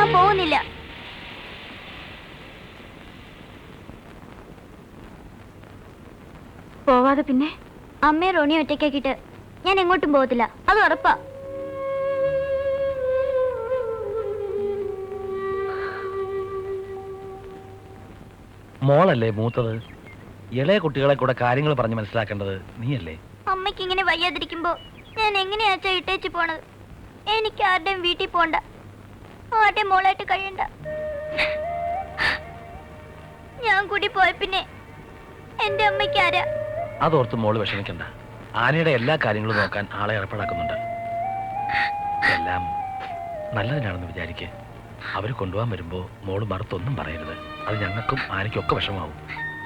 ഞാൻ പോകുന്നില്ല. പോവാതെ പിന്നെ? അമ്മയെ റോണി ഒറ്റയ്ക്കാക്കിട്ട് ഞാൻ എങ്ങോട്ടും പോകത്തില്ല, അത് ഉറപ്പാ. മോളല്ലേ മൂത്തത്? ഇളയ കുട്ടികളെ കൂടെ കാര്യങ്ങൾ പറഞ്ഞ് മനസ്സിലാക്കേണ്ടത് നീയല്ലേ? അമ്മയ്ക്ക് ഇങ്ങനെ വയ്യാതിരിക്കുമ്പോ ഞാൻ എങ്ങനെയാച്ചാ ഇട്ടേച്ച് പോണത്? എനിക്ക് ആരുടെയും വീട്ടിൽ പോണ്ട, ആരുടെയും മോളായിട്ട് കഴിയണ്ട. ഞാൻ കൂടി പോയ പിന്നെ എന്റെ അമ്മയ്ക്ക് ആരാ? അതോർത്ത് മോള് വിഷമിക്കണ്ട. ആനയുടെ എല്ലാ കാര്യങ്ങളും നോക്കാൻ ആളെ ഏർപ്പാടാക്കുന്നുണ്ട്. എല്ലാം നല്ലതിനാണെന്ന് വിചാരിക്ക്. അവര് കൊണ്ടുപോകാൻ വരുമ്പോ മോള് മറുത്തൊന്നും പറയരുത്. അത് ഞങ്ങൾക്കും ആനയ്ക്കും ഒക്കെ വിഷമാവും.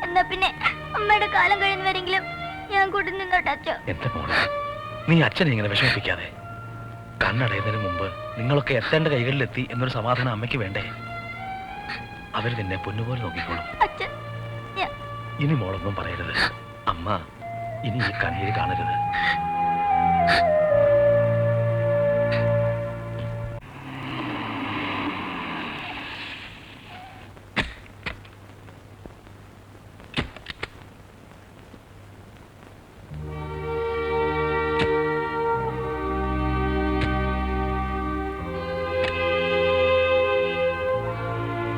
എന്നാ പിന്നെ അമ്മയുടെ കാലം കഴിയുന്നവരെങ്കിലും ഞാൻ കൂടി നിന്നോട്ടെ അച്ഛോ. എന്റെ മോളെ, നീ അച്ഛനെ ഇങ്ങനെ വിഷമിപ്പിക്കാതെ. കണ്ണടയുന്നതിന് മുമ്പ് നിങ്ങളൊക്കെ എത്തേണ്ട കൈകളിലെത്തി എന്നൊരു സമാധാനം അമ്മയ്ക്ക് വേണ്ടേ? അവര് നിന്നെ പൊന്നുപോലെ നോക്കിക്കോളും. ഇനി മോളൊന്നും പറയരുത്. അമ്മ ഇനി ഈ കണ്ണീര് കാണരുത്.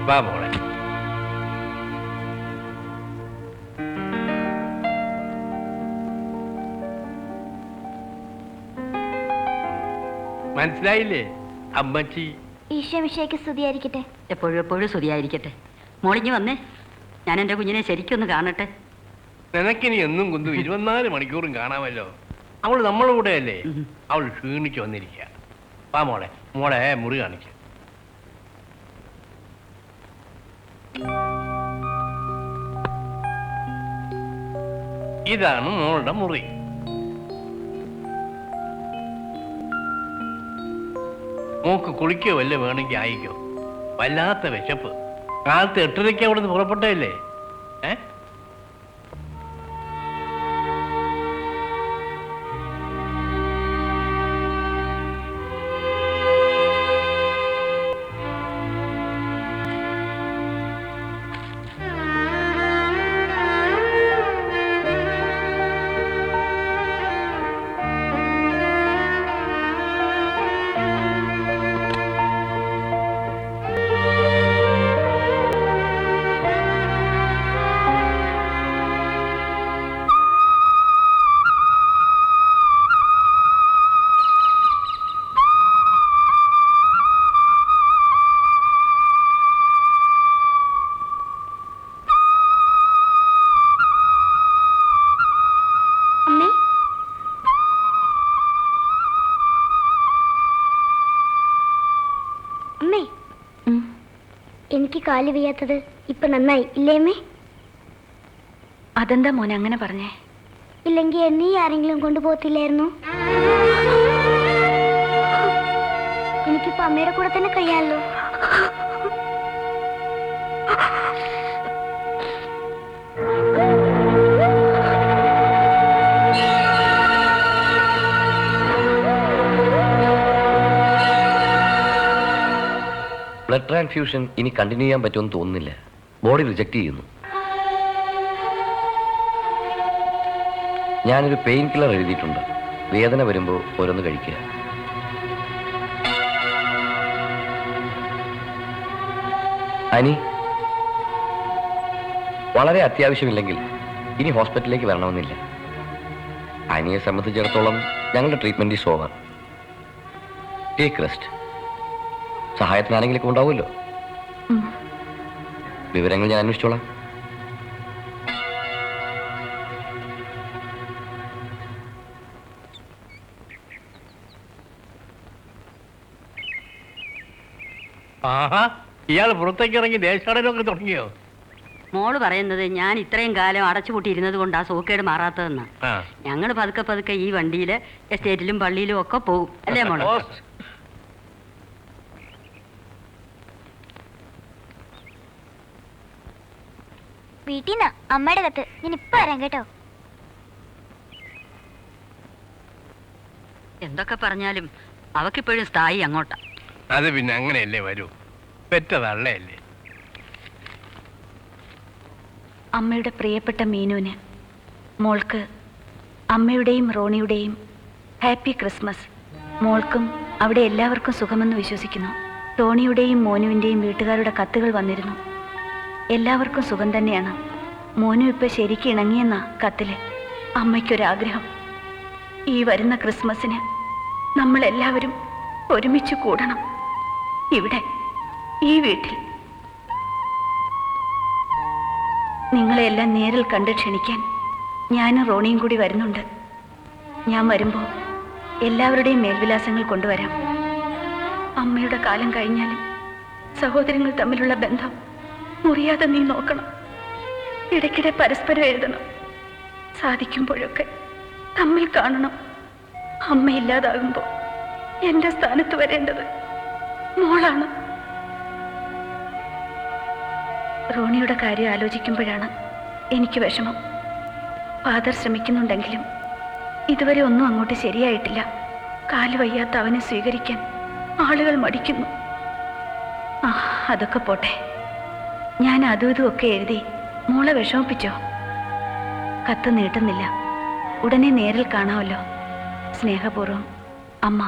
വാ മോളെ. മനസ്സിലായില്ലേ അമ്മച്ചി? ഈശോമിശിഹായ്ക്ക് സ്തുതിയായിരിക്കട്ടെ. എപ്പോഴും എപ്പോഴും സ്തുതിയായിരിക്കട്ടെ. മോളിഞ്ഞ് വന്നേ, ഞാൻ എൻ്റെ കുഞ്ഞിനെ ശരിക്കൊന്ന് കാണട്ടെ. നിനക്കിനി എന്നും കുന്തും 24 മണിക്കൂറും കാണാമല്ലോ. അവൾ നമ്മളുടെ കൂടെ അല്ലേ? അവൾ ക്ഷീണിച്ചു വന്നിരിക്കുക. വാ മോളെ, മോളെ മുറി കാണിക്ക. ഇതാണ് മോളുടെ മുറി. മോക്ക് കുളിക്കോ വല്ല വേണമെങ്കിൽ ആയിക്കോ. വല്ലാത്ത വിശപ്പ്. കാലത്ത് 8:30 അവിടെ നിന്ന് പുറപ്പെട്ടല്ലേ? എനിക്ക് കാല് വയ്യാത്തത് ഇപ്പൊ നന്നായി ഇല്ലേമ്മേ? അതെന്താ മോനെ അങ്ങനെ പറഞ്ഞേ? ഇല്ലെങ്കിൽ നീ ആരെങ്കിലും കൊണ്ടുപോകത്തില്ലായിരുന്നു? എനിക്കിപ്പോ അമ്മയുടെ കൂടെ തന്നെ കഴിയാമല്ലോ. ബ്ലഡ് ട്രാൻസ്ഫ്യൂഷൻ ഇനി കണ്ടിന്യൂ ചെയ്യാൻ പറ്റുമെന്ന് തോന്നുന്നില്ല. ബോഡി റിജക്റ്റ് ചെയ്യുന്നു. ഞാനൊരു പെയിൻ കില്ലർ എഴുതിയിട്ടുണ്ട്. വേദന വരുമ്പോൾ ഓരോന്ന് കഴിക്കുക. അനി, വളരെ അത്യാവശ്യമില്ലെങ്കിൽ ഇനി ഹോസ്പിറ്റലിലേക്ക് വരണമെന്നില്ല. അനിയെ സംബന്ധിച്ചിടത്തോളം ഞങ്ങളുടെ treatment is over. Take rest. സഹായത്തിനാണെങ്കിലൊക്കെ ഉണ്ടാവുമല്ലോ. വിവരങ്ങൾ ഞാൻ അന്വേഷിച്ചോളാം. ആഹാ, ഇയാൾ പുറത്തേക്ക് ഇറങ്ങി ദേശാടനമൊക്കെ തുടങ്ങിയോ? മോള് പറയുന്നത് ഞാൻ ഇത്രയും കാലം അടച്ചുപൂട്ടിയിരുന്നത് കൊണ്ടാ സൂക്കേട് മാറാത്തതെന്നാ. ഞങ്ങൾ പതുക്കെ പതുക്കെ ഈ വണ്ടിയില് എസ്റ്റേറ്റിലും പള്ളിയിലും ഒക്കെ പോകും അല്ലേ മോള്? വീട്ടിന്നാ അമ്മയുടെ കത്ത്. ഞാൻ ഇപ്പൊ വരാം കേട്ടോ. എന്തൊക്കെ പറഞ്ഞാലും അവക്കിപ്പോഴും സ്ഥായി അങ്ങോട്ടാ. അത് പിന്നെ അങ്ങനെയല്ലേ വരൂ. പെറ്റതള്ളയല്ലേ. അമ്മയുടെ പ്രിയപ്പെട്ട മീനുവിന്, മോൾക്ക് അമ്മയുടെയും റോണിയുടെയും ഹാപ്പി ക്രിസ്മസ്. മോൾക്കും അവിടെ എല്ലാവർക്കും സുഖമെന്ന് വിശ്വസിക്കുന്നു. ടോണിയുടെയും മോനുവിൻ്റെയും വീട്ടുകാരുടെ കത്തുകൾ വന്നിരുന്നു. എല്ലാവർക്കും സുഖം തന്നെയാണ്. മോനു ഇപ്പം ശരിക്കും ഇണങ്ങിയെന്ന കത്തില്. അമ്മയ്ക്കൊരാഗ്രഹം, ഈ വരുന്ന ക്രിസ്മസിന് നമ്മളെല്ലാവരും ഒരുമിച്ച് കൂടണം ഇവിടെ, ഈ വീട്ടിൽ. നിങ്ങളെല്ലാം നേരിൽ കണ്ട് ക്ഷണിക്കാൻ ഞാനും റോണിയും കൂടി വരുന്നുണ്ട്. ഞാൻ വരുമ്പോൾ എല്ലാവരുടെയും മേൽവിലാസങ്ങൾ കൊണ്ടുവരാം. അമ്മയുടെ കാലം കഴിഞ്ഞാലും സഹോദരങ്ങൾ തമ്മിലുള്ള ബന്ധം മുറിയാതെ നീ നോക്കണം. ഇടയ്ക്കിടെ പരസ്പരം എഴുതണം. സാധിക്കുമ്പോഴൊക്കെ തമ്മിൽ കാണണം. അമ്മയില്ലാതാകുമ്പോൾ എൻ്റെ സ്ഥാനത്ത് വരേണ്ടത് മോളാണ്. റോണിയുടെ കാര്യം ആലോചിക്കുമ്പോഴാണ് എനിക്ക് വിഷമം. ഫാദർ ശ്രമിക്കുന്നുണ്ടെങ്കിലും ഇതുവരെ ഒന്നും അങ്ങോട്ട് ശരിയായിട്ടില്ല. കാല് വയ്യാത്ത അവനെ സ്വീകരിക്കാൻ ആളുകൾ മടിക്കുന്നു. അതൊക്കെ പോട്ടെ. ഞാൻ അതും ഇതുമൊക്കെ എഴുതി മോളെ വിഷമിപ്പിച്ചോ? കത്ത് നീട്ടുന്നില്ല. ഉടനെ നേരിൽ കാണാമല്ലോ. സ്നേഹപൂർവ്വം, അമ്മ.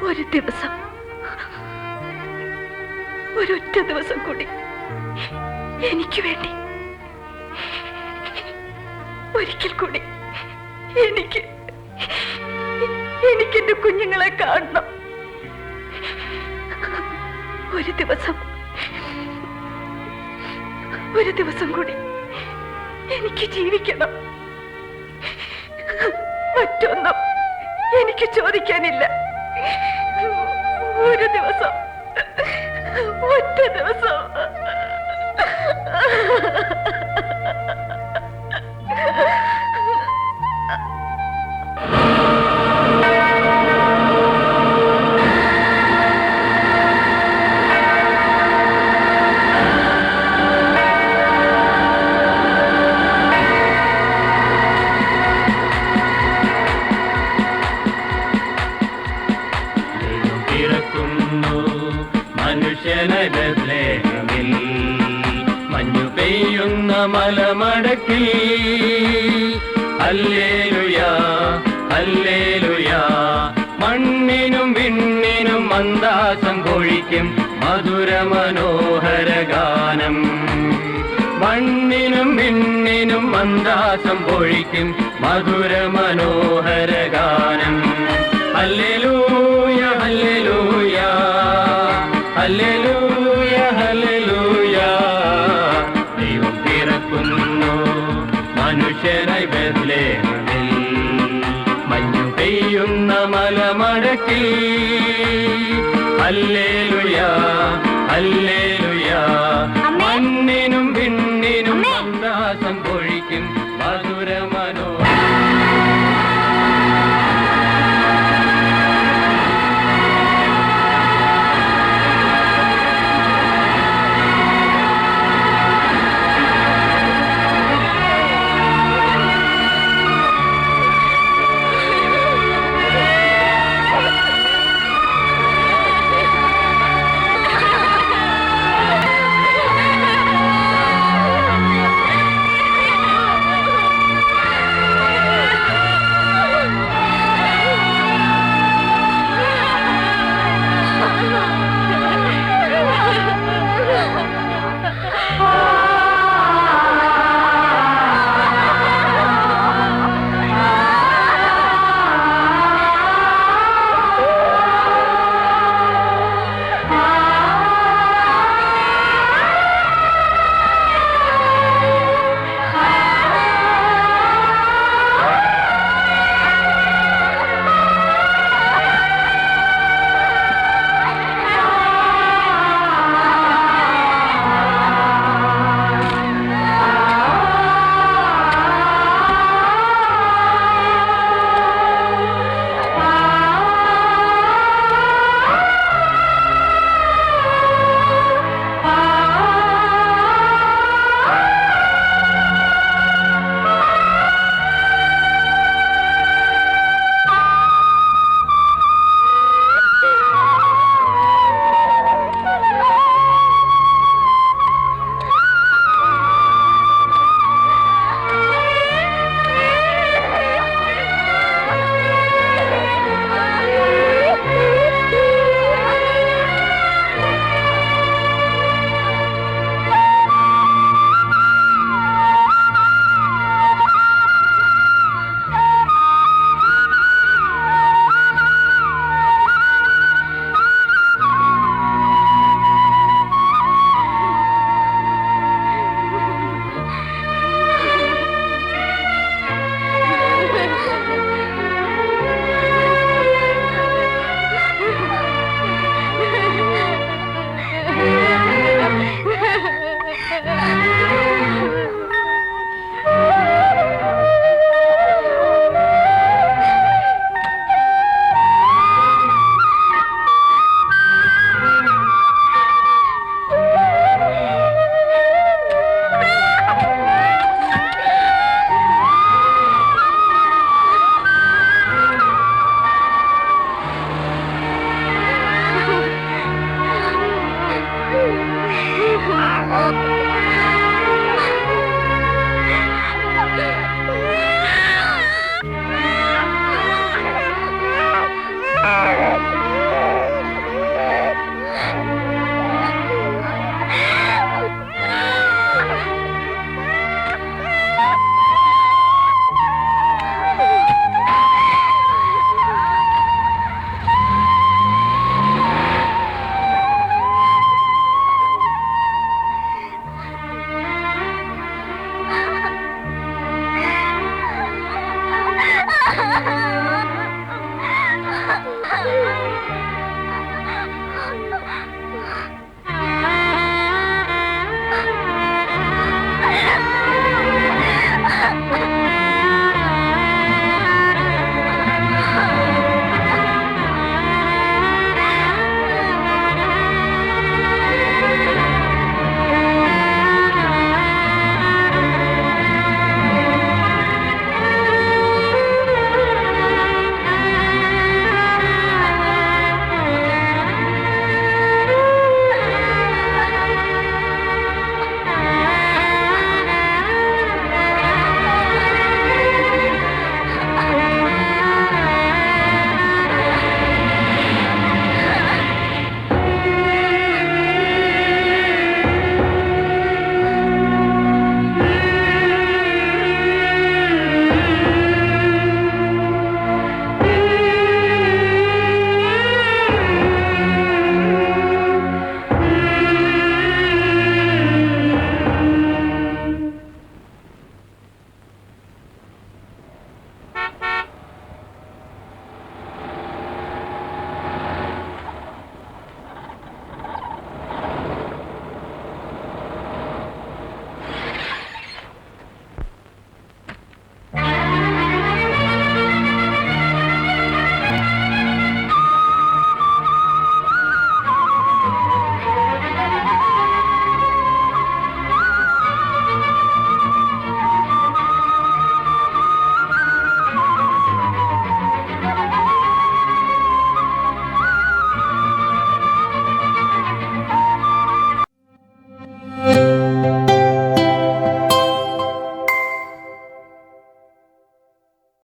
ഒരു ദിവസം, ഒരൊറ്റ ദിവസം കൂടി എനിക്ക് വേണ്ടി, ഒരിക്കൽ കൂടി എനിക്കെന്റെ കുഞ്ഞുങ്ങളെ കാണണം. ഒരു ദിവസം കൂടി എനിക്ക് ജീവിക്കണം. മറ്റൊന്നും എനിക്ക് ചോദിക്കാനില്ല. ഒരു ദിവസം, ഒറ്റ ദിവസം. Happy പിറക്കുന്നു മനുഷ്യനായി ബേത്ലഹേമിൽ മഞ്ഞു പെയ്യുന്ന മലമടക്കിൽ ഹല്ലേലൂയാ ഹല്ലേലൂയാ മണ്ണിനും വിണ്ണിനും മന്ദാസം കൊഴിക്കും മധുര മനോഹര ഗാനം മണ്ണിനും വിണ്ണിനും മന്ദാസം പൊഴിക്കും മധുര മനോഹര ഗാനം ഹല്ലേലൂയ ഹല്ലേലൂയ ഹല്ലേലൂയ ഹല്ലേലൂയ ദൈവം പിറക്കുന്നു മനുഷ്യനായി ബേത്ലഹേമിൽ മഞ്ഞു പെയ്യുന്ന മലമടക്കിൽ ഹല്ലേലൂയ ഹല്ലേലൂയ